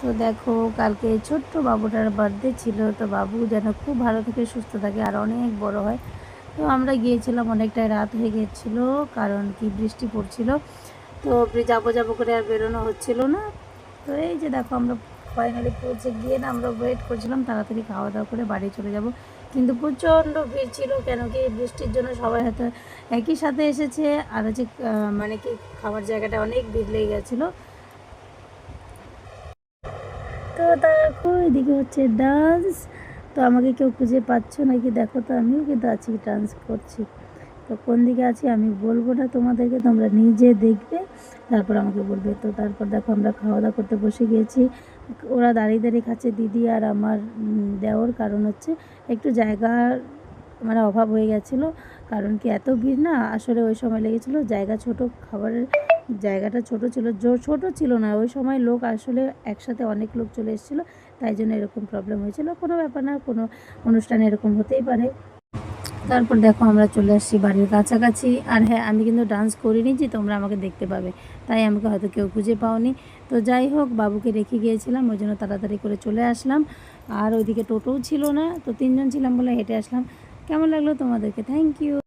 তো দেখো কালকে ছোট্ট বাবুটার বার্থডে ছিল, তো বাবু যেন খুব ভালো থেকে সুস্থ থাকে আর অনেক বড় হয়। তো আমরা গিয়েছিলাম, অনেকটাই রাত হয়ে গিয়েছিলো, কারণ কি বৃষ্টি পড়ছিল। তো যাবো যাবো করে আর বেরোনো হচ্ছিল না। তো এই যে দেখো আমরা ফাইনালি পৌঁছে গিয়ে না আমরা ওয়েট করছিলাম তাড়াতাড়ি খাওয়া দাওয়া করে বাড়ি চলে যাব, কিন্তু প্রচণ্ড ভিড় ছিল। কেন কি বৃষ্টির জন্য সবাই হয়তো একই সাথে এসেছে, আর হচ্ছে মানে কি খাবার জায়গাটা অনেক ভিড় লেগে গেছিলো। তো দেখো এদিকে হচ্ছে ডান্স। তো আমাকে কেউ খুঁজে পাচ্ছ নাকি দেখো, তো আমিও কিন্তু আছি, ডান্স করছি। তো কোন দিকে আছি আমি বলবো না তোমাদেরকে, তোমরা নিজে দেখবে তারপর আমাকে বলবে। তো তারপর দেখো আমরা খাওয়া দাওয়া করতে বসে গিয়েছি। ওরা দাঁড়িয়ে দাঁড়িয়ে খাচ্ছে, দিদি আর আমার দেওর। কারণ হচ্ছে একটু জায়গার মানে অভাব হয়ে গেছিলো, কারণ কি এত ভিড় না, আসলে ওই সময় লেগেছিলো জায়গা ছোট, খাবারের জায়গাটা ছোট ছিল। ছোট ছিল না, ওই সময় লোক আসলে একসাথে অনেক লোক চলে এসেছিলো, তাই জন্য এরকম প্রবলেম হয়েছিল। কোনো ব্যাপার না, কোনো অনুষ্ঠানে এরকম হতেই পারে। তারপর দেখো আমরা চলে আসছি বাড়ির কাছাকাছি। আর হ্যাঁ, আমি কিন্তু ডান্স করিনি যে তোমরা আমাকে দেখতে পাবে, তাই আমাকে হয়তো কেউ খুঁজে পাওনি। তো যাই হোক, বাবুকে রেখে গিয়েছিলাম, ওই জন্য তাড়াতাড়ি করে চলে আসলাম। আর ওইদিকে টোটোও ছিল না, তো তিনজন ছিলাম বলে হেঁটে আসলাম। কেমন লাগলো তোমাদেরকে? Thank you.